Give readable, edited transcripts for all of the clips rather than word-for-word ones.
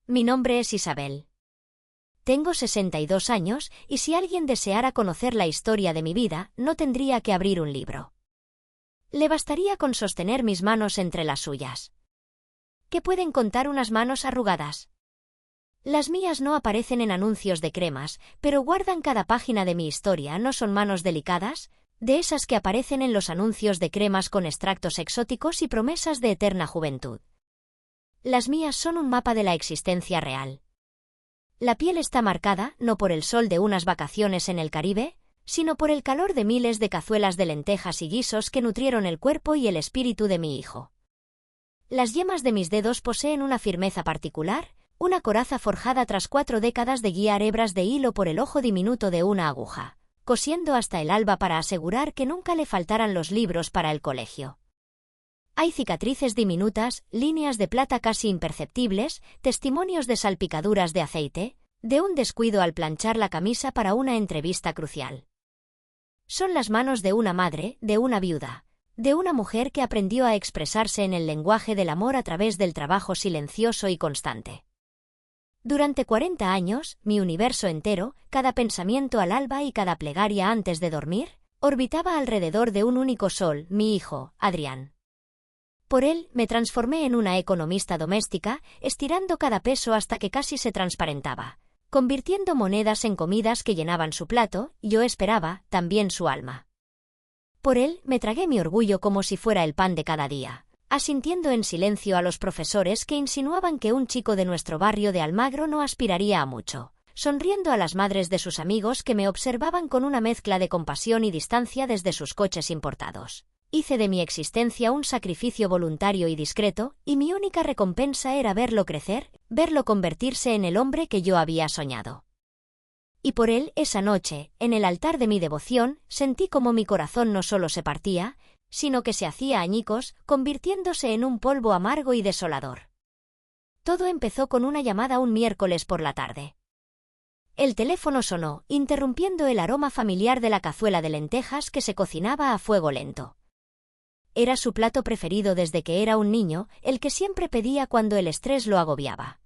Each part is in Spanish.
Mi nombre es Isabel. Tengo 62 años y si alguien deseara conocer la historia de mi vida, no tendría que abrir un libro. Le bastaría con sostener mis manos entre las suyas. ¿Qué pueden contar unas manos arrugadas? Las mías no aparecen en anuncios de cremas, pero guardan cada página de mi historia. ¿No son manos delicadas? De esas que aparecen en los anuncios de cremas con extractos exóticos y promesas de eterna juventud. Las mías son un mapa de la existencia real. La piel está marcada, no por el sol de unas vacaciones en el Caribe, sino por el calor de miles de cazuelas de lentejas y guisos que nutrieron el cuerpo y el espíritu de mi hijo. Las yemas de mis dedos poseen una firmeza particular, una coraza forjada tras 4 décadas de guiar hebras de hilo por el ojo diminuto de una aguja, cosiendo hasta el alba para asegurar que nunca le faltaran los libros para el colegio. Hay cicatrices diminutas, líneas de plata casi imperceptibles, testimonios de salpicaduras de aceite, de un descuido al planchar la camisa para una entrevista crucial. Son las manos de una madre, de una viuda, de una mujer que aprendió a expresarse en el lenguaje del amor a través del trabajo silencioso y constante. Durante 40 años, mi universo entero, cada pensamiento al alba y cada plegaria antes de dormir, orbitaba alrededor de un único sol, mi hijo, Adrián. Por él, me transformé en una economista doméstica, estirando cada peso hasta que casi se transparentaba, convirtiendo monedas en comidas que llenaban su plato, y yo esperaba, también su alma. Por él, me tragué mi orgullo como si fuera el pan de cada día, asintiendo en silencio a los profesores que insinuaban que un chico de nuestro barrio de Almagro no aspiraría a mucho, sonriendo a las madres de sus amigos que me observaban con una mezcla de compasión y distancia desde sus coches importados. Hice de mi existencia un sacrificio voluntario y discreto, y mi única recompensa era verlo crecer, verlo convertirse en el hombre que yo había soñado. Y por él, esa noche, en el altar de mi devoción, sentí como mi corazón no solo se partía, sino que se hacía añicos, convirtiéndose en un polvo amargo y desolador. Todo empezó con una llamada un miércoles por la tarde. El teléfono sonó, interrumpiendo el aroma familiar de la cazuela de lentejas que se cocinaba a fuego lento. Era su plato preferido desde que era un niño, el que siempre pedía cuando el estrés lo agobiaba.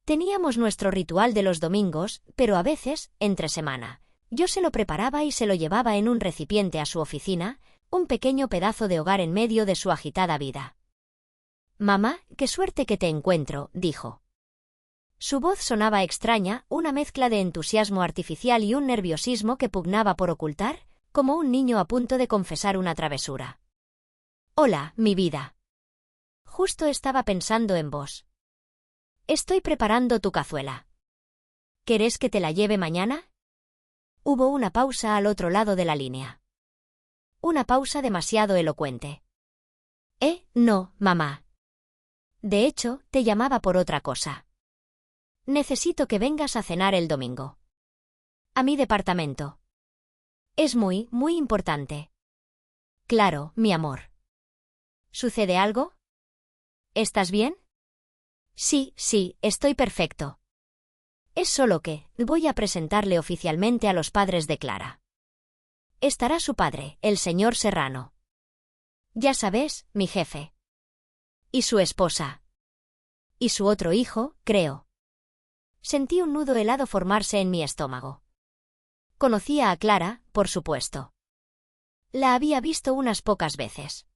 Teníamos nuestro ritual de los domingos, pero a veces, entre semana, yo se lo preparaba y se lo llevaba en un recipiente a su oficina, un pequeño pedazo de hogar en medio de su agitada vida. «Mamá, qué suerte que te encuentro», dijo. Su voz sonaba extraña, una mezcla de entusiasmo artificial y un nerviosismo que pugnaba por ocultar, como un niño a punto de confesar una travesura. «Hola, mi vida. Justo estaba pensando en vos. Estoy preparando tu cazuela. ¿Querés que te la lleve mañana?» Hubo una pausa al otro lado de la línea. Una pausa demasiado elocuente. No, mamá. De hecho, te llamaba por otra cosa. Necesito que vengas a cenar el domingo. A mi departamento. Es muy, muy importante. Claro, mi amor. ¿Sucede algo? ¿Estás bien? Sí, estoy perfecto. Es solo que voy a presentarle oficialmente a los padres de Clara. Estará su padre, el señor Serrano. Ya sabes, mi jefe. Y su esposa. Y su otro hijo, creo. Sentí un nudo helado formarse en mi estómago. Conocía a Clara, por supuesto. La había visto unas pocas veces.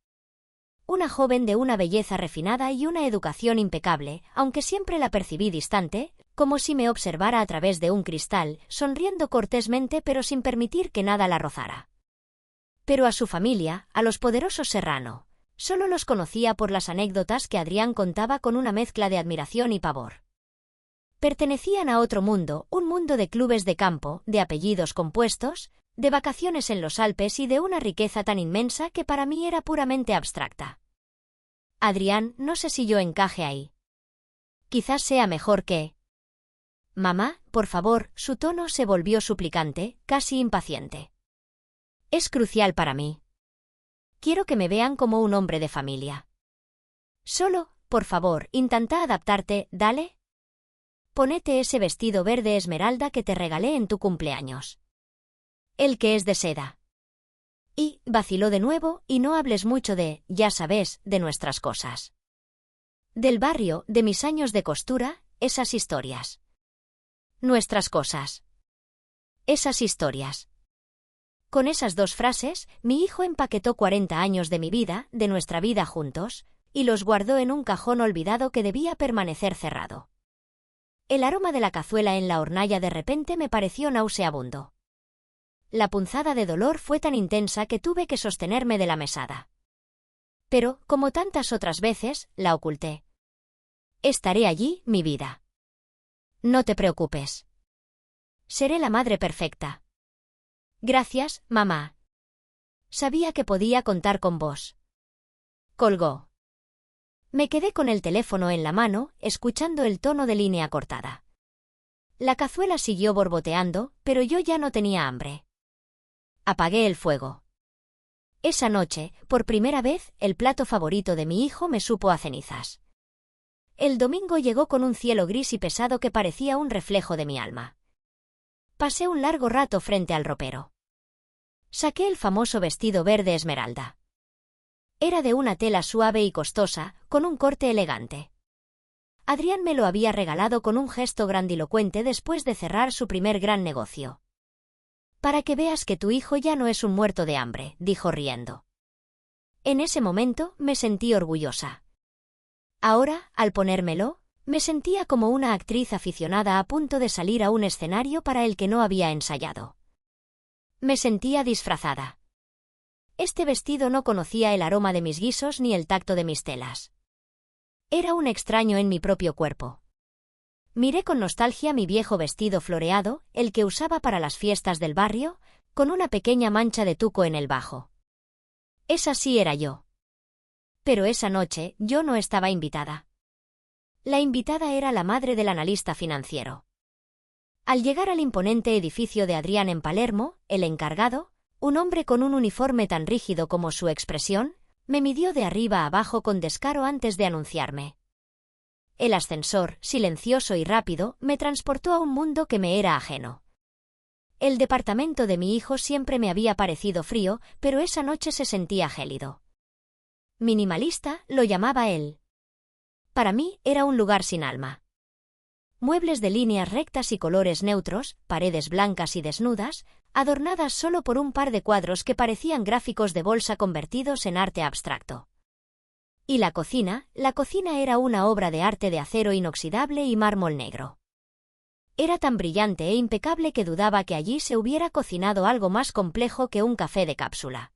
Una joven de una belleza refinada y una educación impecable, aunque siempre la percibí distante, como si me observara a través de un cristal, sonriendo cortésmente pero sin permitir que nada la rozara. Pero a su familia, a los poderosos Serrano, solo los conocía por las anécdotas que Adrián contaba con una mezcla de admiración y pavor. Pertenecían a otro mundo, un mundo de clubes de campo, de apellidos compuestos, de vacaciones en los Alpes y de una riqueza tan inmensa que para mí era puramente abstracta. Adrián, no sé si yo encaje ahí. Quizás sea mejor que... Mamá, por favor, su tono se volvió suplicante, casi impaciente. Es crucial para mí. Quiero que me vean como un hombre de familia. Solo, por favor, intenta adaptarte, dale. Ponete ese vestido verde esmeralda que te regalé en tu cumpleaños. El que es de seda. Y, vaciló de nuevo, y no hables mucho ya sabes, de nuestras cosas. Del barrio, de mis años de costura, esas historias. Nuestras cosas. Esas historias. Con esas dos frases, mi hijo empaquetó 40 años de mi vida, de nuestra vida juntos, y los guardó en un cajón olvidado que debía permanecer cerrado. El aroma de la cazuela en la hornalla de repente me pareció nauseabundo. La punzada de dolor fue tan intensa que tuve que sostenerme de la mesada. Pero, como tantas otras veces, la oculté. Estaré allí, mi vida. No te preocupes. Seré la madre perfecta. Gracias, mamá. Sabía que podía contar con vos. Colgó. Me quedé con el teléfono en la mano, escuchando el tono de línea cortada. La cazuela siguió borboteando, pero yo ya no tenía hambre. Apagué el fuego. Esa noche, por primera vez, el plato favorito de mi hijo me supo a cenizas. El domingo llegó con un cielo gris y pesado que parecía un reflejo de mi alma. Pasé un largo rato frente al ropero. Saqué el famoso vestido verde esmeralda. Era de una tela suave y costosa, con un corte elegante. Adrián me lo había regalado con un gesto grandilocuente después de cerrar su primer gran negocio. Para que veas que tu hijo ya no es un muerto de hambre, dijo riendo. En ese momento me sentí orgullosa. Ahora, al ponérmelo, me sentía como una actriz aficionada a punto de salir a un escenario para el que no había ensayado. Me sentía disfrazada. Este vestido no conocía el aroma de mis guisos ni el tacto de mis telas. Era un extraño en mi propio cuerpo. Miré con nostalgia mi viejo vestido floreado, el que usaba para las fiestas del barrio, con una pequeña mancha de tuco en el bajo. Esa sí era yo. Pero esa noche yo no estaba invitada. La invitada era la madre del analista financiero. Al llegar al imponente edificio de Adrián en Palermo, el encargado, un hombre con un uniforme tan rígido como su expresión, me midió de arriba a abajo con descaro antes de anunciarme. El ascensor, silencioso y rápido, me transportó a un mundo que me era ajeno. El departamento de mi hijo siempre me había parecido frío, pero esa noche se sentía gélido. Minimalista, lo llamaba él. Para mí era un lugar sin alma. Muebles de líneas rectas y colores neutros, paredes blancas y desnudas, adornadas solo por un par de cuadros que parecían gráficos de bolsa convertidos en arte abstracto. Y la cocina era una obra de arte de acero inoxidable y mármol negro. Era tan brillante e impecable que dudaba que allí se hubiera cocinado algo más complejo que un café de cápsula.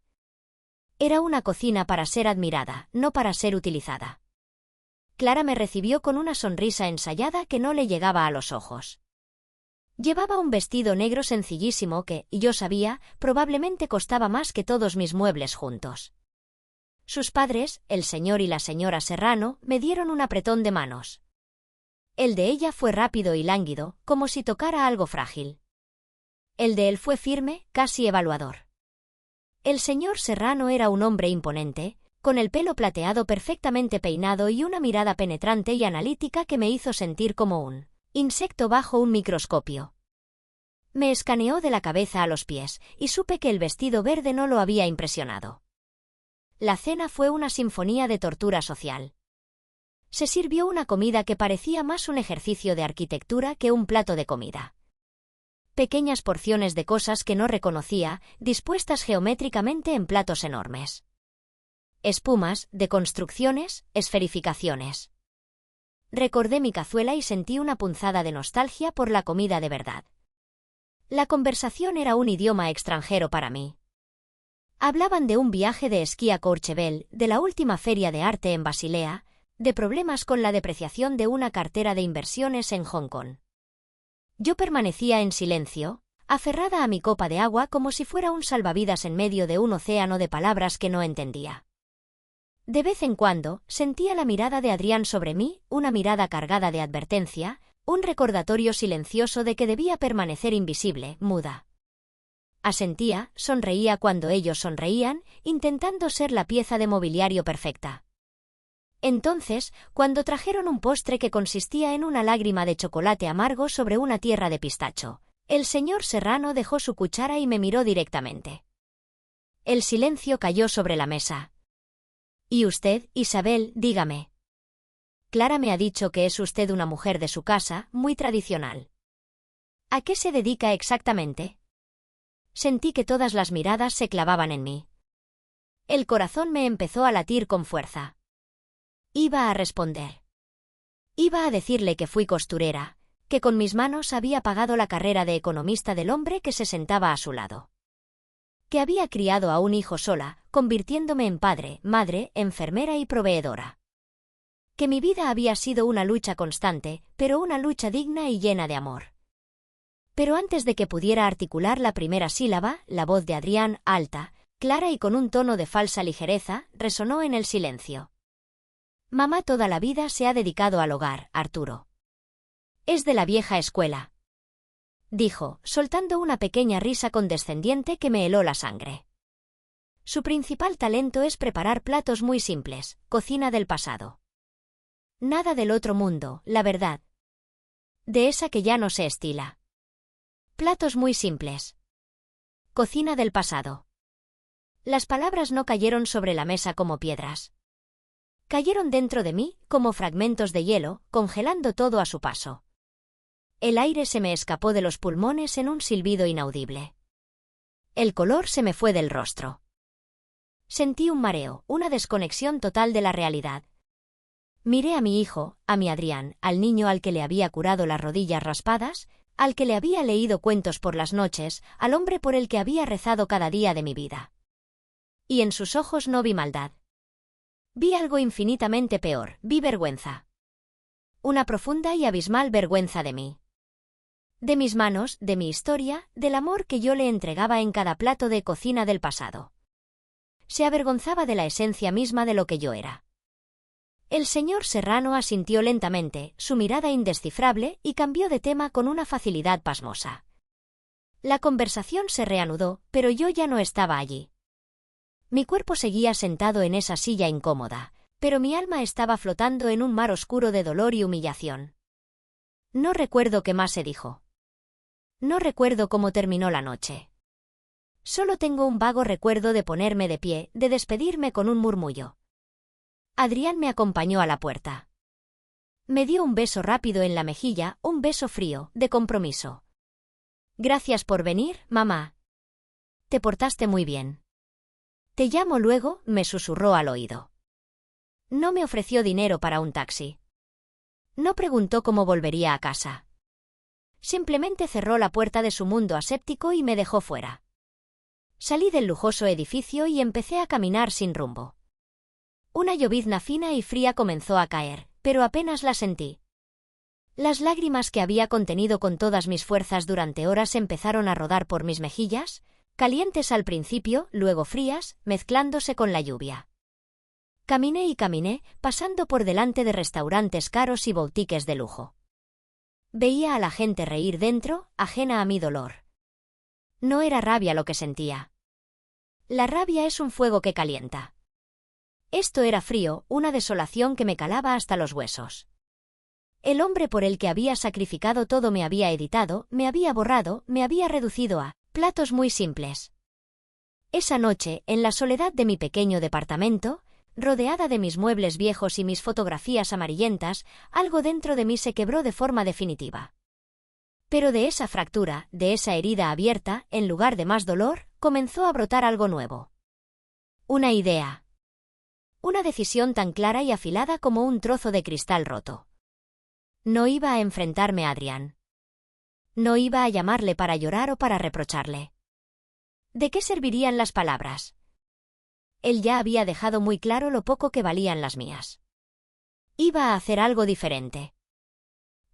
Era una cocina para ser admirada, no para ser utilizada. Clara me recibió con una sonrisa ensayada que no le llegaba a los ojos. Llevaba un vestido negro sencillísimo que, yo sabía, probablemente costaba más que todos mis muebles juntos. Sus padres, el señor y la señora Serrano, me dieron un apretón de manos. El de ella fue rápido y lánguido, como si tocara algo frágil. El de él fue firme, casi evaluador. El señor Serrano era un hombre imponente, con el pelo plateado perfectamente peinado y una mirada penetrante y analítica que me hizo sentir como un insecto bajo un microscopio. Me escaneó de la cabeza a los pies, y supe que el vestido verde no lo había impresionado. La cena fue una sinfonía de tortura social. Se sirvió una comida que parecía más un ejercicio de arquitectura que un plato de comida. Pequeñas porciones de cosas que no reconocía, dispuestas geométricamente en platos enormes. Espumas, deconstrucciones, esferificaciones. Recordé mi cazuela y sentí una punzada de nostalgia por la comida de verdad. La conversación era un idioma extranjero para mí. Hablaban de un viaje de esquí a Courchevel, de la última feria de arte en Basilea, de problemas con la depreciación de una cartera de inversiones en Hong Kong. Yo permanecía en silencio, aferrada a mi copa de agua como si fuera un salvavidas en medio de un océano de palabras que no entendía. De vez en cuando, sentía la mirada de Adrián sobre mí, una mirada cargada de advertencia, un recordatorio silencioso de que debía permanecer invisible, muda. Asentía, sonreía cuando ellos sonreían, intentando ser la pieza de mobiliario perfecta. Entonces, cuando trajeron un postre que consistía en una lágrima de chocolate amargo sobre una tierra de pistacho, el señor Serrano dejó su cuchara y me miró directamente. El silencio cayó sobre la mesa. «¿Y usted, Isabel, dígame?» Clara me ha dicho que es usted una mujer de su casa, muy tradicional. ¿A qué se dedica exactamente? Sentí que todas las miradas se clavaban en mí. El corazón me empezó a latir con fuerza. Iba a responder. Iba a decirle que fui costurera, que con mis manos había pagado la carrera de economista del hombre que se sentaba a su lado. Que había criado a un hijo sola, convirtiéndome en padre, madre, enfermera y proveedora. Que mi vida había sido una lucha constante, pero una lucha digna y llena de amor. Pero antes de que pudiera articular la primera sílaba, la voz de Adrián, alta, clara y con un tono de falsa ligereza, resonó en el silencio. Mamá toda la vida se ha dedicado al hogar, Arturo. Es de la vieja escuela. Dijo, soltando una pequeña risa condescendiente que me heló la sangre. Su principal talento es preparar platos muy simples, cocina del pasado. Nada del otro mundo, la verdad. De esa que ya no se estila. Platos muy simples. Cocina del pasado. Las palabras no cayeron sobre la mesa como piedras. Cayeron dentro de mí, como fragmentos de hielo, congelando todo a su paso. El aire se me escapó de los pulmones en un silbido inaudible. El color se me fue del rostro. Sentí un mareo, una desconexión total de la realidad. Miré a mi hijo, a mi Adrián, al niño al que le había curado las rodillas raspadas, al que le había leído cuentos por las noches, al hombre por el que había rezado cada día de mi vida. Y en sus ojos no vi maldad. Vi algo infinitamente peor, vi vergüenza. Una profunda y abismal vergüenza de mí. De mis manos, de mi historia, del amor que yo le entregaba en cada plato de cocina del pasado. Se avergonzaba de la esencia misma de lo que yo era. El señor Serrano asintió lentamente, su mirada indescifrable, y cambió de tema con una facilidad pasmosa. La conversación se reanudó, pero yo ya no estaba allí. Mi cuerpo seguía sentado en esa silla incómoda, pero mi alma estaba flotando en un mar oscuro de dolor y humillación. No recuerdo qué más se dijo. No recuerdo cómo terminó la noche. Solo tengo un vago recuerdo de ponerme de pie, de despedirme con un murmullo. Adrián me acompañó a la puerta. Me dio un beso rápido en la mejilla, un beso frío, de compromiso. Gracias por venir, mamá. Te portaste muy bien. Te llamo luego, me susurró al oído. No me ofreció dinero para un taxi. No preguntó cómo volvería a casa. Simplemente cerró la puerta de su mundo aséptico y me dejó fuera. Salí del lujoso edificio y empecé a caminar sin rumbo. Una llovizna fina y fría comenzó a caer, pero apenas la sentí. Las lágrimas que había contenido con todas mis fuerzas durante horas empezaron a rodar por mis mejillas, calientes al principio, luego frías, mezclándose con la lluvia. Caminé y caminé, pasando por delante de restaurantes caros y boutiques de lujo. Veía a la gente reír dentro, ajena a mi dolor. No era rabia lo que sentía. La rabia es un fuego que calienta. Esto era frío, una desolación que me calaba hasta los huesos. El hombre por el que había sacrificado todo me había editado, me había borrado, me había reducido a platos muy simples. Esa noche, en la soledad de mi pequeño departamento, rodeada de mis muebles viejos y mis fotografías amarillentas, algo dentro de mí se quebró de forma definitiva. Pero de esa fractura, de esa herida abierta, en lugar de más dolor, comenzó a brotar algo nuevo. Una idea. Una decisión tan clara y afilada como un trozo de cristal roto. No iba a enfrentarme a Adrián. No iba a llamarle para llorar o para reprocharle. ¿De qué servirían las palabras? Él ya había dejado muy claro lo poco que valían las mías. Iba a hacer algo diferente.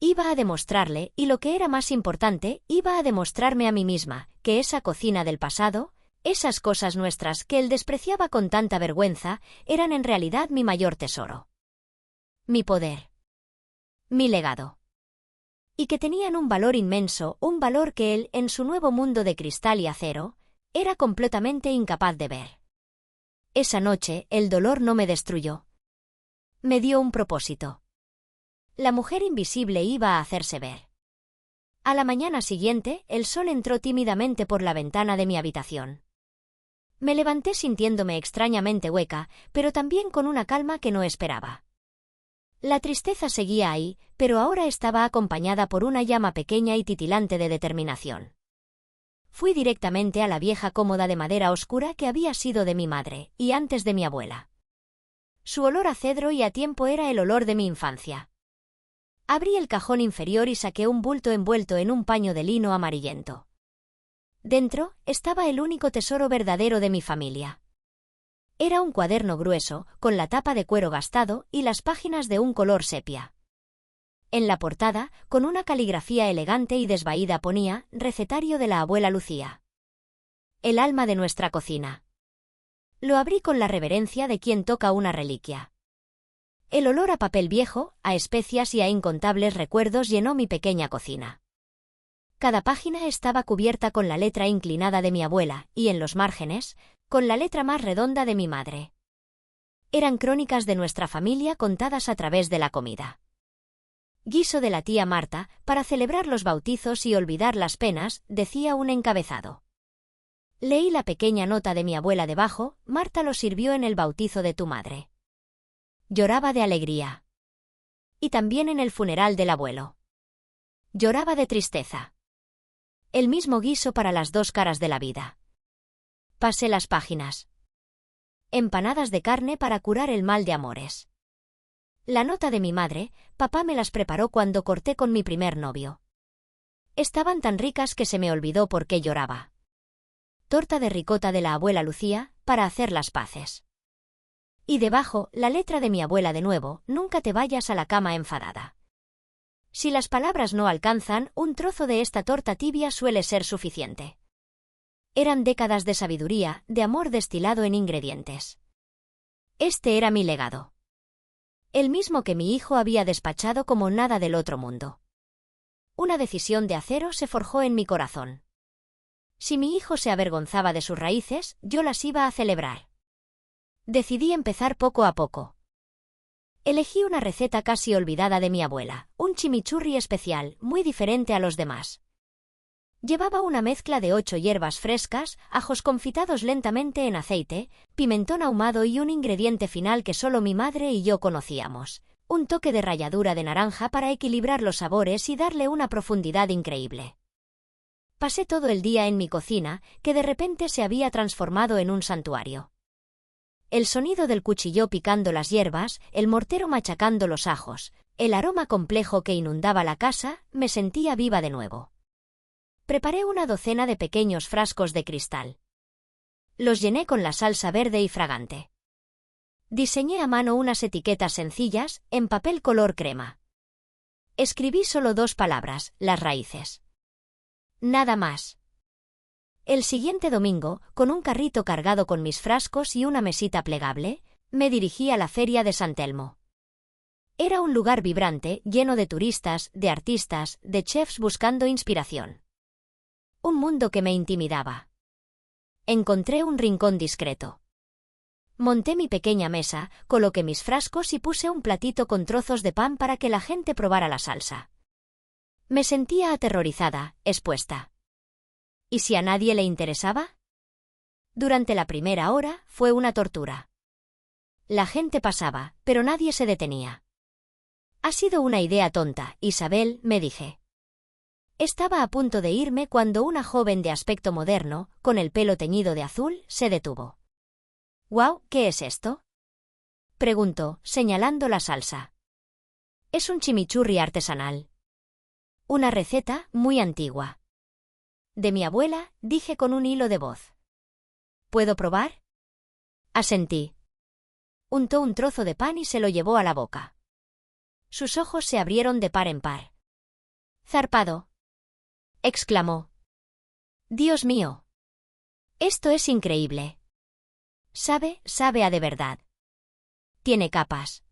Iba a demostrarle, y lo que era más importante, iba a demostrarme a mí misma, que esa cocina del pasado, esas cosas nuestras que él despreciaba con tanta vergüenza, eran en realidad mi mayor tesoro. Mi poder. Mi legado. Y que tenían un valor inmenso, un valor que él, en su nuevo mundo de cristal y acero, era completamente incapaz de ver. Esa noche, el dolor no me destruyó. Me dio un propósito. La mujer invisible iba a hacerse ver. A la mañana siguiente, el sol entró tímidamente por la ventana de mi habitación. Me levanté sintiéndome extrañamente hueca, pero también con una calma que no esperaba. La tristeza seguía ahí, pero ahora estaba acompañada por una llama pequeña y titilante de determinación. Fui directamente a la vieja cómoda de madera oscura que había sido de mi madre, y antes de mi abuela. Su olor a cedro y a tiempo era el olor de mi infancia. Abrí el cajón inferior y saqué un bulto envuelto en un paño de lino amarillento. Dentro estaba el único tesoro verdadero de mi familia. Era un cuaderno grueso, con la tapa de cuero gastado y las páginas de un color sepia. En la portada, con una caligrafía elegante y desvaída ponía «Recetario de la abuela Lucía». El alma de nuestra cocina. Lo abrí con la reverencia de quien toca una reliquia. El olor a papel viejo, a especias y a incontables recuerdos llenó mi pequeña cocina. Cada página estaba cubierta con la letra inclinada de mi abuela, y en los márgenes, con la letra más redonda de mi madre. Eran crónicas de nuestra familia contadas a través de la comida. Guiso de la tía Marta, para celebrar los bautizos y olvidar las penas, decía un encabezado. Leí la pequeña nota de mi abuela debajo, Marta lo sirvió en el bautizo de tu madre. Lloraba de alegría. Y también en el funeral del abuelo. Lloraba de tristeza. El mismo guiso para las dos caras de la vida. Pasé las páginas. Empanadas de carne para curar el mal de amores. La nota de mi madre, papá me las preparó cuando corté con mi primer novio. Estaban tan ricas que se me olvidó por qué lloraba. Torta de ricota de la abuela Lucía, para hacer las paces. Y debajo, la letra de mi abuela de nuevo, nunca te vayas a la cama enfadada. Si las palabras no alcanzan, un trozo de esta torta tibia suele ser suficiente. Eran décadas de sabiduría, de amor destilado en ingredientes. Este era mi legado. El mismo que mi hijo había despachado como nada del otro mundo. Una decisión de acero se forjó en mi corazón. Si mi hijo se avergonzaba de sus raíces, yo las iba a celebrar. Decidí empezar poco a poco. Elegí una receta casi olvidada de mi abuela, un chimichurri especial, muy diferente a los demás. Llevaba una mezcla de 8 hierbas frescas, ajos confitados lentamente en aceite, pimentón ahumado y un ingrediente final que solo mi madre y yo conocíamos, un toque de ralladura de naranja para equilibrar los sabores y darle una profundidad increíble. Pasé todo el día en mi cocina, que de repente se había transformado en un santuario. El sonido del cuchillo picando las hierbas, el mortero machacando los ajos, el aroma complejo que inundaba la casa, me sentía viva de nuevo. Preparé una docena de pequeños frascos de cristal. Los llené con la salsa verde y fragante. Diseñé a mano unas etiquetas sencillas, en papel color crema. Escribí solo 2 palabras, las raíces. Nada más. El siguiente domingo, con un carrito cargado con mis frascos y una mesita plegable, me dirigí a la feria de San Telmo. Era un lugar vibrante, lleno de turistas, de artistas, de chefs buscando inspiración. Un mundo que me intimidaba. Encontré un rincón discreto. Monté mi pequeña mesa, coloqué mis frascos y puse un platito con trozos de pan para que la gente probara la salsa. Me sentía aterrorizada, expuesta. ¿Y si a nadie le interesaba? Durante la primera hora, fue una tortura. La gente pasaba, pero nadie se detenía. Ha sido una idea tonta, Isabel, me dije. Estaba a punto de irme cuando una joven de aspecto moderno, con el pelo teñido de azul, se detuvo. «¡Guau! ¿Qué es esto?», preguntó, señalando la salsa. Es un chimichurri artesanal. Una receta muy antigua. De mi abuela, dije con un hilo de voz. ¿Puedo probar? Asentí. Untó un trozo de pan y se lo llevó a la boca. Sus ojos se abrieron de par en par. «¡Zarpado!», exclamó. «Dios mío. Esto es increíble. Sabe a de verdad. Tiene capas.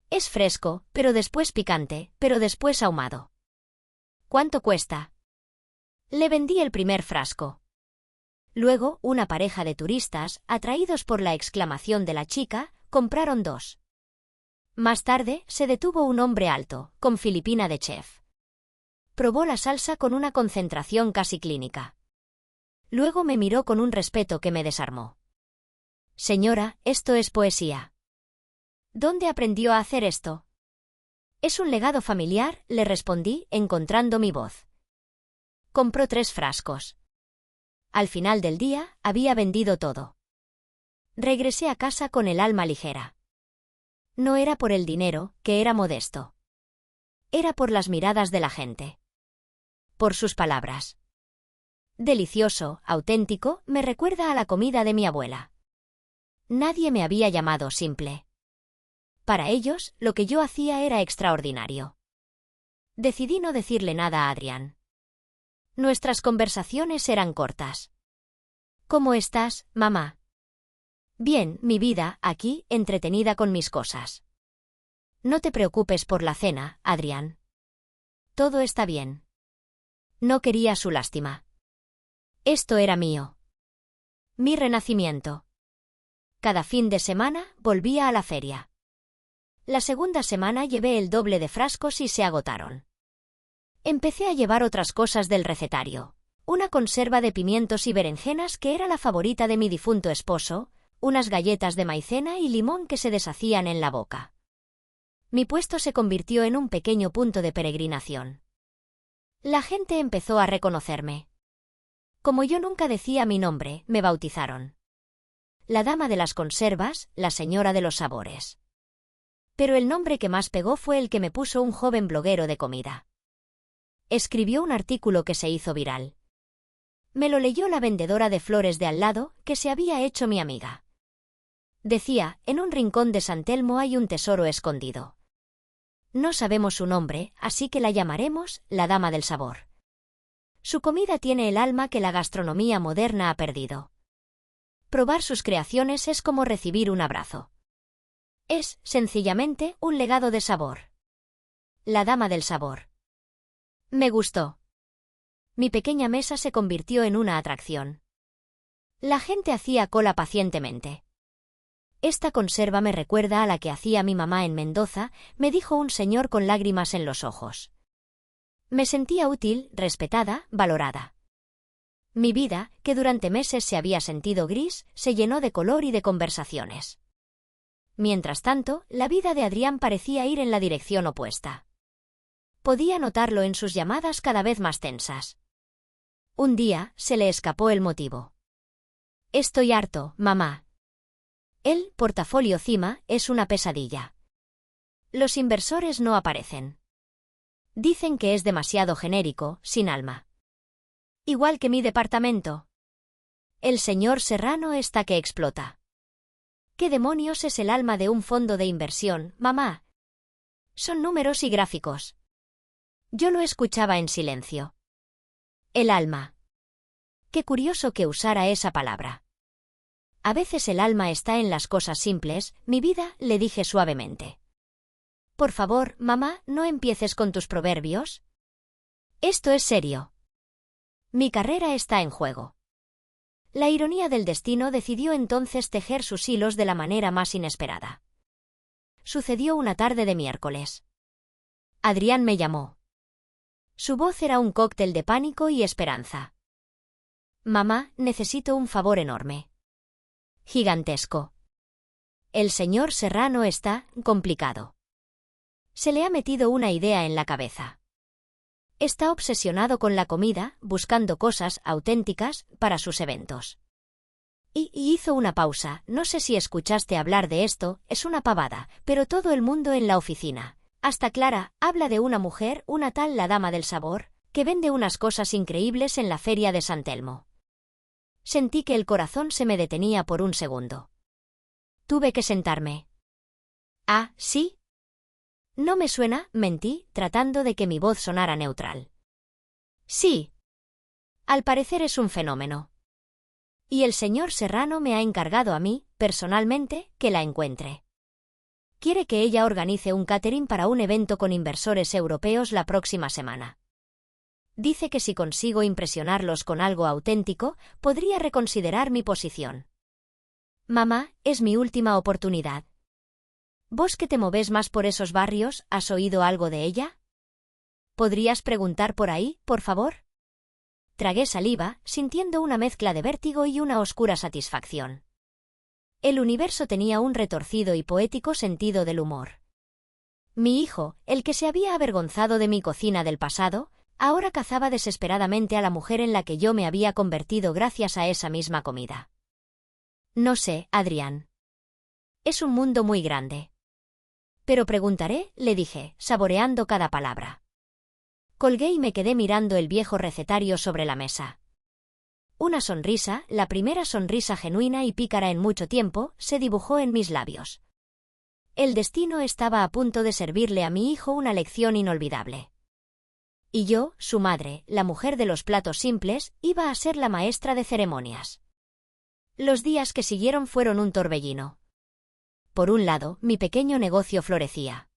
Es fresco, pero después picante, pero después ahumado. ¿Cuánto cuesta?». Le vendí el primer frasco. Luego, una pareja de turistas, atraídos por la exclamación de la chica, compraron 2. Más tarde, se detuvo un hombre alto, con filipina de chef. Probó la salsa con una concentración casi clínica. Luego me miró con un respeto que me desarmó. «Señora, esto es poesía». «¿Dónde aprendió a hacer esto?». Es un legado familiar, le respondí, encontrando mi voz. Compró 3 frascos. Al final del día, había vendido todo. Regresé a casa con el alma ligera. No era por el dinero, que era modesto. Era por las miradas de la gente. Por sus palabras. Delicioso, auténtico, me recuerda a la comida de mi abuela. Nadie me había llamado simple. Para ellos, lo que yo hacía era extraordinario. Decidí no decirle nada a Adrián. Nuestras conversaciones eran cortas. ¿Cómo estás, mamá? Bien, mi vida, aquí, entretenida con mis cosas. No te preocupes por la cena, Adrián. Todo está bien. No quería su lástima. Esto era mío. Mi renacimiento. Cada fin de semana volvía a la feria. La segunda semana llevé el doble de frascos y se agotaron. Empecé a llevar otras cosas del recetario. Una conserva de pimientos y berenjenas que era la favorita de mi difunto esposo, unas galletas de maicena y limón que se deshacían en la boca. Mi puesto se convirtió en un pequeño punto de peregrinación. La gente empezó a reconocerme. Como yo nunca decía mi nombre, me bautizaron. La dama de las conservas, la señora de los sabores. Pero el nombre que más pegó fue el que me puso un joven bloguero de comida. Escribió un artículo que se hizo viral. Me lo leyó la vendedora de flores de al lado, que se había hecho mi amiga. Decía, en un rincón de San Telmo hay un tesoro escondido. No sabemos su nombre, así que la llamaremos la Dama del Sabor. Su comida tiene el alma que la gastronomía moderna ha perdido. Probar sus creaciones es como recibir un abrazo. Es, sencillamente, un legado de sabor. La Dama del Sabor. Me gustó. Mi pequeña mesa se convirtió en una atracción. La gente hacía cola pacientemente. Esta conserva me recuerda a la que hacía mi mamá en Mendoza, me dijo un señor con lágrimas en los ojos. Me sentía útil, respetada, valorada. Mi vida, que durante meses se había sentido gris, se llenó de color y de conversaciones. Mientras tanto, la vida de Adrián parecía ir en la dirección opuesta. Podía notarlo en sus llamadas cada vez más tensas. Un día, se le escapó el motivo. Estoy harto, mamá. El portafolio CIMA es una pesadilla. Los inversores no aparecen. Dicen que es demasiado genérico, sin alma. Igual que mi departamento. El señor Serrano está que explota. ¿Qué demonios es el alma de un fondo de inversión, mamá? Son números y gráficos. Yo lo escuchaba en silencio. El alma. Qué curioso que usara esa palabra. A veces el alma está en las cosas simples, mi vida, le dije suavemente. Por favor, mamá, no empieces con tus proverbios. Esto es serio. Mi carrera está en juego. La ironía del destino decidió entonces tejer sus hilos de la manera más inesperada. Sucedió una tarde de miércoles. Adrián me llamó. Su voz era un cóctel de pánico y esperanza. Mamá, necesito un favor enorme. Gigantesco. El señor Serrano está complicado. Se le ha metido una idea en la cabeza. Está obsesionado con la comida, buscando cosas auténticas para sus eventos. Y hizo una pausa, no sé si escuchaste hablar de esto, es una pavada, pero todo el mundo en la oficina, hasta Clara, habla de una mujer, una tal la Dama del Sabor, que vende unas cosas increíbles en la feria de San Telmo. Sentí que el corazón se me detenía por un segundo. Tuve que sentarme. ¿Ah, sí? No me suena, mentí, tratando de que mi voz sonara neutral. Sí. Al parecer es un fenómeno. Y el señor Serrano me ha encargado a mí, personalmente, que la encuentre. Quiere que ella organice un catering para un evento con inversores europeos la próxima semana. Dice que si consigo impresionarlos con algo auténtico, podría reconsiderar mi posición. Mamá, es mi última oportunidad. ¿Vos que te moves más por esos barrios, has oído algo de ella? ¿Podrías preguntar por ahí, por favor? Tragué saliva, sintiendo una mezcla de vértigo y una oscura satisfacción. El universo tenía un retorcido y poético sentido del humor. Mi hijo, el que se había avergonzado de mi cocina del pasado, ahora cazaba desesperadamente a la mujer en la que yo me había convertido gracias a esa misma comida. No sé, Adrián. Es un mundo muy grande. Pero preguntaré, le dije, saboreando cada palabra. Colgué y me quedé mirando el viejo recetario sobre la mesa. Una sonrisa, la primera sonrisa genuina y pícara en mucho tiempo, se dibujó en mis labios. El destino estaba a punto de servirle a mi hijo una lección inolvidable. Y yo, su madre, la mujer de los platos simples, iba a ser la maestra de ceremonias. Los días que siguieron fueron un torbellino. Por un lado, mi pequeño negocio florecía.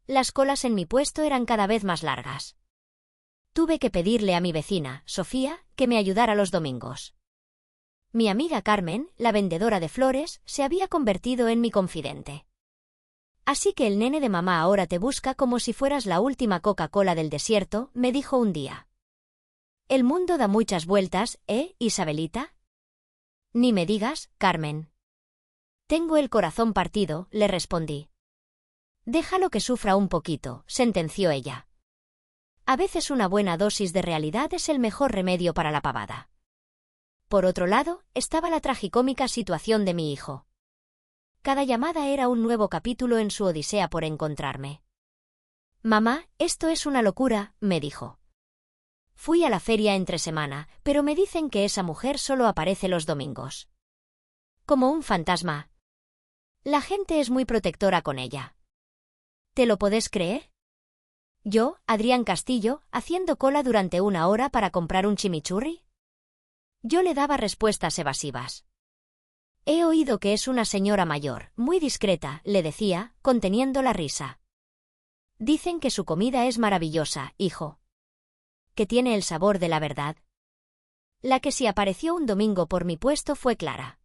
Las colas en mi puesto eran cada vez más largas. Tuve que pedirle a mi vecina, Sofía, que me ayudara los domingos. Mi amiga Carmen, la vendedora de flores, se había convertido en mi confidente. Así que el nene de mamá ahora te busca como si fueras la última Coca-Cola del desierto, me dijo un día. El mundo da muchas vueltas, Isabelita? Ni me digas, Carmen. Tengo el corazón partido, le respondí. Déjalo que sufra un poquito, sentenció ella. A veces una buena dosis de realidad es el mejor remedio para la pavada. Por otro lado, estaba la tragicómica situación de mi hijo. Cada llamada era un nuevo capítulo en su odisea por encontrarme. Mamá, esto es una locura, me dijo. Fui a la feria entre semana, pero me dicen que esa mujer solo aparece los domingos. Como un fantasma. La gente es muy protectora con ella. ¿Te lo podés creer? Yo, Adrián Castillo, haciendo cola durante 1 hora para comprar un chimichurri. Yo le daba respuestas evasivas. He oído que es una señora mayor, muy discreta, le decía, conteniendo la risa. Dicen que su comida es maravillosa, hijo. Que tiene el sabor de la verdad. La que sí apareció un domingo por mi puesto fue Clara.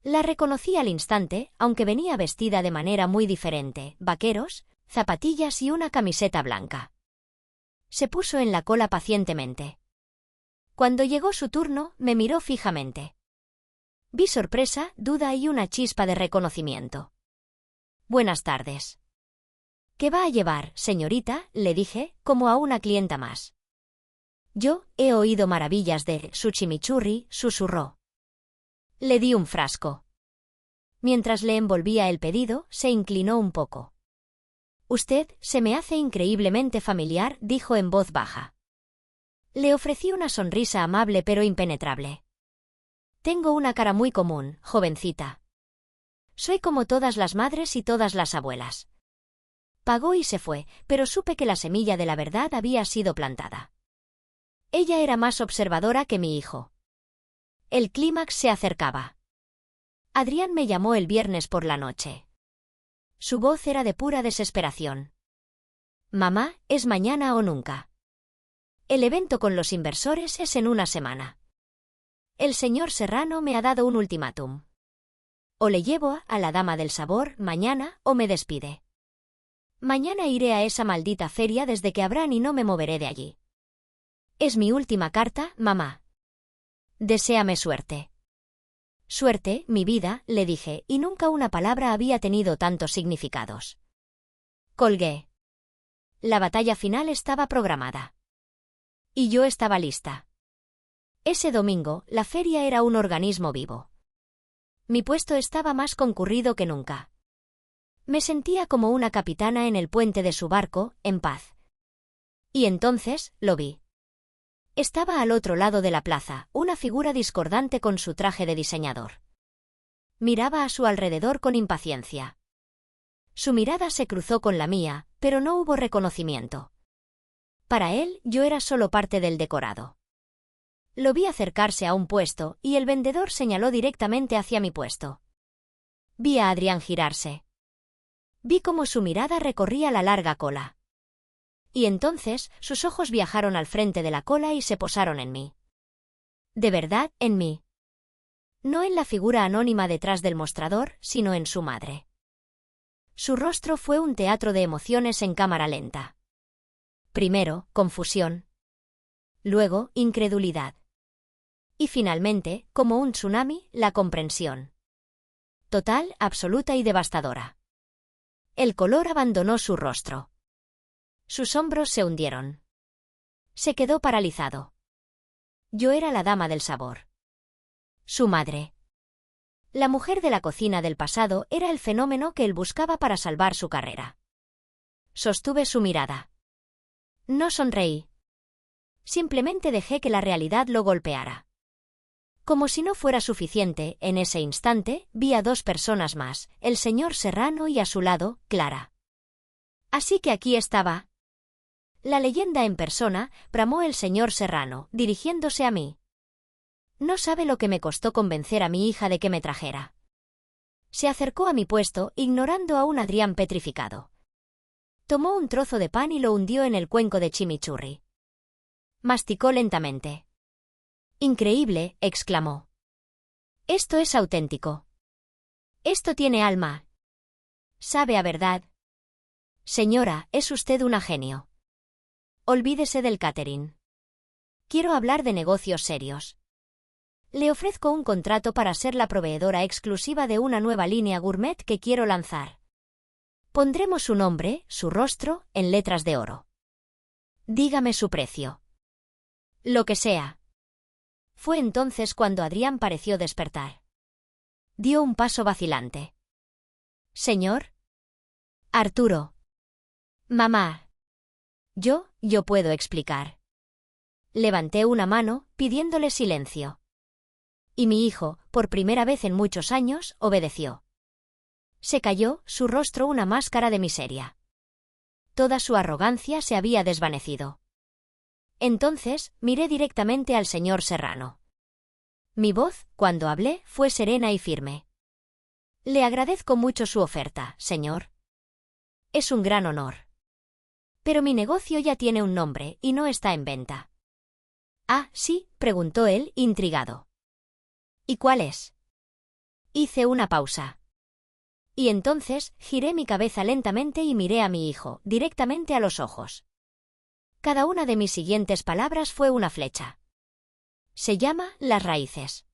La reconocí al instante, aunque venía vestida de manera muy diferente, vaqueros, zapatillas y una camiseta blanca. Se puso en la cola pacientemente. Cuando llegó su turno, me miró fijamente. Vi sorpresa, duda y una chispa de reconocimiento. Buenas tardes. ¿Qué va a llevar, señorita?, le dije, como a una clienta más. Yo, he oído maravillas de su chimichurri, susurró. Le di un frasco. Mientras le envolvía el pedido, se inclinó un poco. Usted se me hace increíblemente familiar, dijo en voz baja. Le ofrecí una sonrisa amable pero impenetrable. Tengo una cara muy común, jovencita. Soy como todas las madres y todas las abuelas. Pagó y se fue, pero supe que la semilla de la verdad había sido plantada. Ella era más observadora que mi hijo. El clímax se acercaba. Adrián me llamó el viernes por la noche. Su voz era de pura desesperación. Mamá, es mañana o nunca. El evento con los inversores es en 1 semana. El señor Serrano me ha dado un ultimátum. O le llevo a la dama del sabor mañana o me despide. Mañana iré a esa maldita feria desde que abran y no me moveré de allí. Es mi última carta, mamá. Deséame suerte. Suerte, mi vida, le dije, y nunca una palabra había tenido tantos significados. Colgué. La batalla final estaba programada. Y yo estaba lista. Ese domingo, la feria era un organismo vivo. Mi puesto estaba más concurrido que nunca. Me sentía como una capitana en el puente de su barco, en paz. Y entonces, lo vi. Estaba al otro lado de la plaza, una figura discordante con su traje de diseñador. Miraba a su alrededor con impaciencia. Su mirada se cruzó con la mía, pero no hubo reconocimiento. Para él, yo era solo parte del decorado. Lo vi acercarse a un puesto, y el vendedor señaló directamente hacia mi puesto. Vi a Adrián girarse. Vi cómo su mirada recorría la larga cola. Y entonces, sus ojos viajaron al frente de la cola y se posaron en mí. De verdad, en mí. No en la figura anónima detrás del mostrador, sino en su madre. Su rostro fue un teatro de emociones en cámara lenta. Primero, confusión. Luego, incredulidad. Y finalmente, como un tsunami, la comprensión. Total, absoluta y devastadora. El color abandonó su rostro. Sus hombros se hundieron. Se quedó paralizado. Yo era la dama del sabor. Su madre. La mujer de la cocina del pasado era el fenómeno que él buscaba para salvar su carrera. Sostuve su mirada. No sonreí. Simplemente dejé que la realidad lo golpeara. Como si no fuera suficiente, en ese instante, vi a dos personas más, el señor Serrano y a su lado, Clara. Así que aquí estaba. La leyenda en persona, bramó el señor Serrano, dirigiéndose a mí. No sabe lo que me costó convencer a mi hija de que me trajera. Se acercó a mi puesto, ignorando a un Adrián petrificado. Tomó un trozo de pan y lo hundió en el cuenco de chimichurri. Masticó lentamente. Increíble, exclamó. Esto es auténtico. Esto tiene alma. Sabe a verdad. Señora, es usted una genio. Olvídese del catering. Quiero hablar de negocios serios. Le ofrezco un contrato para ser la proveedora exclusiva de una nueva línea gourmet que quiero lanzar. Pondremos su nombre, su rostro, en letras de oro. Dígame su precio. Lo que sea. Fue entonces cuando Adrián pareció despertar. Dio un paso vacilante. Señor. Arturo. Mamá. Yo puedo explicar. Levanté una mano, pidiéndole silencio. Y mi hijo, por primera vez en muchos años, obedeció. Se cayó, su rostro una máscara de miseria. Toda su arrogancia se había desvanecido. Entonces, miré directamente al señor Serrano. Mi voz, cuando hablé, fue serena y firme. Le agradezco mucho su oferta, señor. Es un gran honor. Pero mi negocio ya tiene un nombre y no está en venta. Ah, sí, preguntó él, intrigado. ¿Y cuál es? Hice una pausa. Y entonces, giré mi cabeza lentamente y miré a mi hijo, directamente a los ojos. Cada una de mis siguientes palabras fue una flecha. Se llama Las Raíces.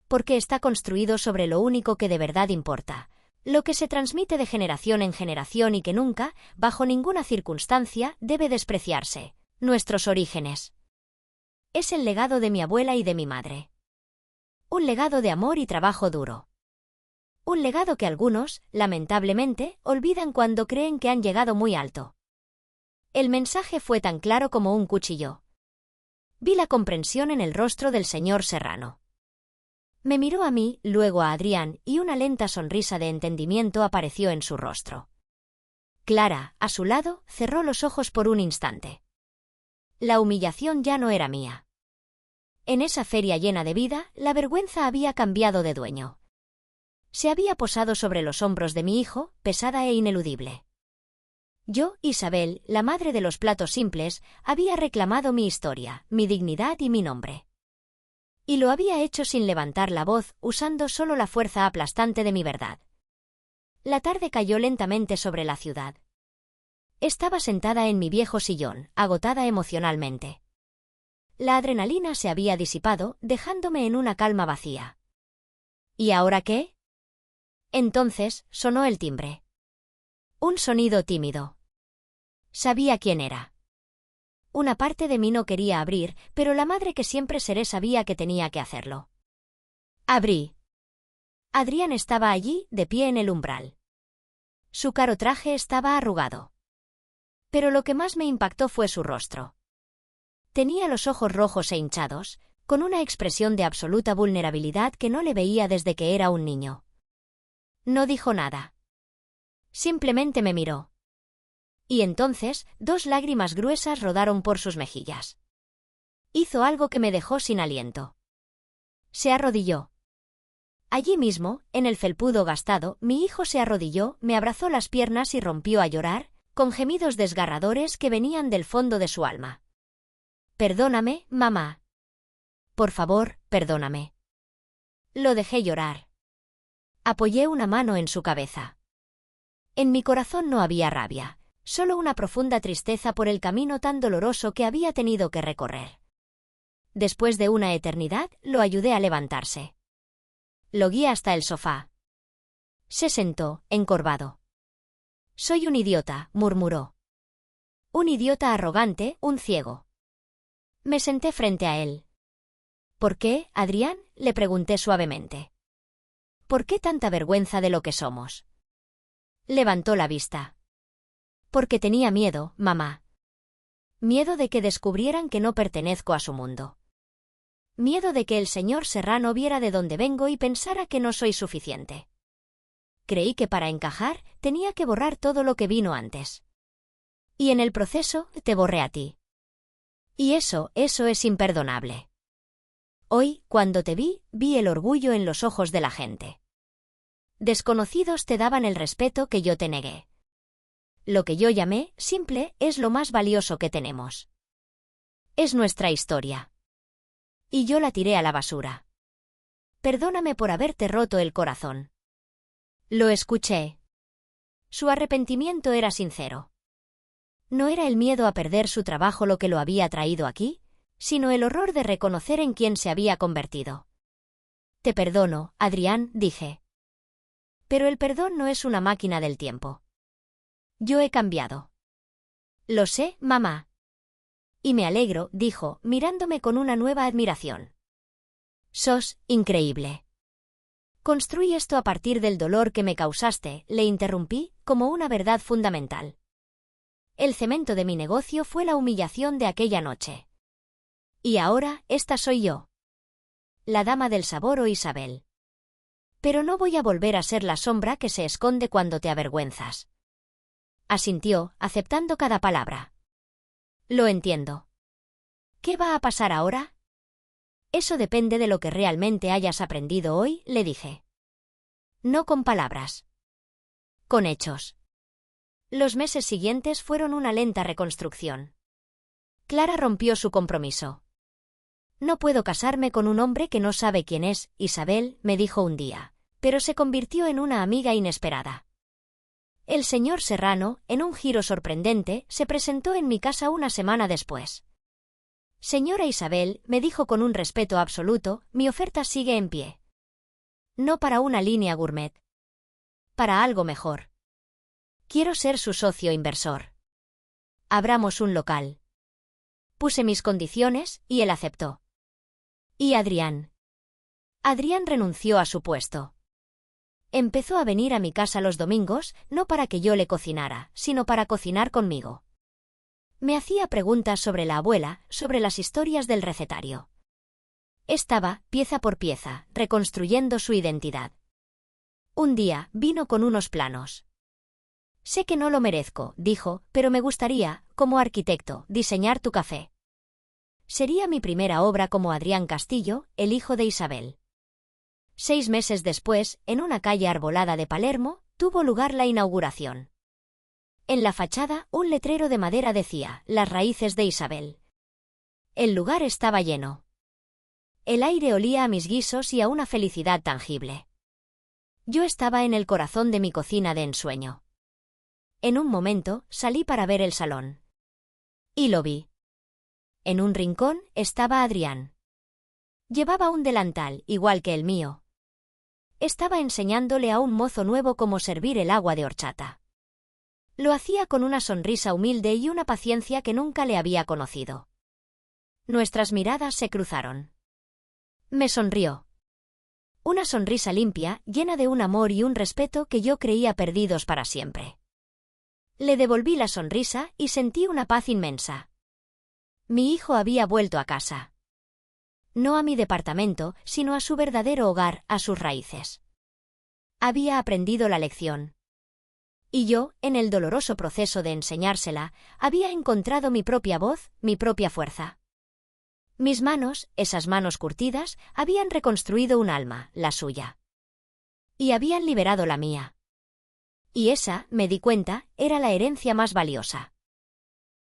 Porque está construido sobre lo único que de verdad importa, lo que se transmite de generación en generación y que nunca, bajo ninguna circunstancia, debe despreciarse, nuestros orígenes. Es el legado de mi abuela y de mi madre. Un legado de amor y trabajo duro. Un legado que algunos, lamentablemente, olvidan cuando creen que han llegado muy alto. El mensaje fue tan claro como un cuchillo. Vi la comprensión en el rostro del señor Serrano. Me miró a mí, luego a Adrián, y una lenta sonrisa de entendimiento apareció en su rostro. Clara, a su lado, cerró los ojos por un instante. La humillación ya no era mía. En esa feria llena de vida, la vergüenza había cambiado de dueño. Se había posado sobre los hombros de mi hijo, pesada e ineludible. Yo, Isabel, la madre de los platos simples, había reclamado mi historia, mi dignidad y mi nombre. Y lo había hecho sin levantar la voz, usando solo la fuerza aplastante de mi verdad. La tarde cayó lentamente sobre la ciudad. Estaba sentada en mi viejo sillón, agotada emocionalmente. La adrenalina se había disipado, dejándome en una calma vacía. ¿Y ahora qué? Entonces, sonó el timbre. Un sonido tímido. Sabía quién era. Una parte de mí no quería abrir, pero la madre que siempre seré sabía que tenía que hacerlo. Abrí. Adrián estaba allí, de pie en el umbral. Su caro traje estaba arrugado. Pero lo que más me impactó fue su rostro. Tenía los ojos rojos e hinchados, con una expresión de absoluta vulnerabilidad que no le veía desde que era un niño. No dijo nada. Simplemente me miró. Y entonces, dos lágrimas gruesas rodaron por sus mejillas. Hizo algo que me dejó sin aliento. Se arrodilló. Allí mismo, en el felpudo gastado, mi hijo se arrodilló, me abrazó las piernas y rompió a llorar, con gemidos desgarradores que venían del fondo de su alma. Perdóname, mamá. Por favor, perdóname. Lo dejé llorar. Apoyé una mano en su cabeza. En mi corazón no había rabia. Solo una profunda tristeza por el camino tan doloroso que había tenido que recorrer. Después de una eternidad, lo ayudé a levantarse. Lo guié hasta el sofá. Se sentó, encorvado. Soy un idiota, murmuró. Un idiota arrogante, un ciego. Me senté frente a él. ¿Por qué, Adrián?, le pregunté suavemente. ¿Por qué tanta vergüenza de lo que somos? Levantó la vista. Porque tenía miedo, mamá. Miedo de que descubrieran que no pertenezco a su mundo. Miedo de que el señor Serrano viera de dónde vengo y pensara que no soy suficiente. Creí que para encajar tenía que borrar todo lo que vino antes. Y en el proceso te borré a ti. Y eso es imperdonable. Hoy, cuando te vi, vi el orgullo en los ojos de la gente. Desconocidos te daban el respeto que yo te negué. Lo que yo llamé simple es lo más valioso que tenemos. Es nuestra historia. Y yo la tiré a la basura. Perdóname por haberte roto el corazón. Lo escuché. Su arrepentimiento era sincero. No era el miedo a perder su trabajo lo que lo había traído aquí, sino el horror de reconocer en quién se había convertido. Te perdono, Adrián, dije. Pero el perdón no es una máquina del tiempo. Yo he cambiado. Lo sé, mamá. Y me alegro, dijo, mirándome con una nueva admiración. Sos increíble. Construí esto a partir del dolor que me causaste, le interrumpí, como una verdad fundamental. El cemento de mi negocio fue la humillación de aquella noche. Y ahora, esta soy yo. La dama del sabor o Isabel. Pero no voy a volver a ser la sombra que se esconde cuando te avergüenzas. Asintió, aceptando cada palabra. Lo entiendo. ¿Qué va a pasar ahora? Eso depende de lo que realmente hayas aprendido hoy, le dije. No con palabras. Con hechos. Los meses siguientes fueron una lenta reconstrucción. Clara rompió su compromiso. No puedo casarme con un hombre que no sabe quién es, Isabel, me dijo un día, pero se convirtió en una amiga inesperada. El señor Serrano, en un giro sorprendente, se presentó en mi casa una semana después. Señora Isabel, me dijo con un respeto absoluto, mi oferta sigue en pie. No para una línea gourmet. Para algo mejor. Quiero ser su socio inversor. Abramos un local. Puse mis condiciones, y él aceptó. ¿Y Adrián? Adrián renunció a su puesto. Empezó a venir a mi casa los domingos, no para que yo le cocinara, sino para cocinar conmigo. Me hacía preguntas sobre la abuela, sobre las historias del recetario. Estaba, pieza por pieza, reconstruyendo su identidad. Un día, vino con unos planos. Sé que no lo merezco, dijo, pero me gustaría, como arquitecto, diseñar tu café. Sería mi primera obra como Adrián Castillo, el hijo de Isabel. 6 meses después, en una calle arbolada de Palermo, tuvo lugar la inauguración. En la fachada, un letrero de madera decía, Las raíces de Isabel. El lugar estaba lleno. El aire olía a mis guisos y a una felicidad tangible. Yo estaba en el corazón de mi cocina de ensueño. En un momento, salí para ver el salón. Y lo vi. En un rincón, estaba Adrián. Llevaba un delantal, igual que el mío. Estaba enseñándole a un mozo nuevo cómo servir el agua de horchata. Lo hacía con una sonrisa humilde y una paciencia que nunca le había conocido. Nuestras miradas se cruzaron. Me sonrió. Una sonrisa limpia, llena de un amor y un respeto que yo creía perdidos para siempre. Le devolví la sonrisa y sentí una paz inmensa. Mi hijo había vuelto a casa. No a mi departamento, sino a su verdadero hogar, a sus raíces. Había aprendido la lección. Y yo, en el doloroso proceso de enseñársela, había encontrado mi propia voz, mi propia fuerza. Mis manos, esas manos curtidas, habían reconstruido un alma, la suya. Y habían liberado la mía. Y esa, me di cuenta, era la herencia más valiosa.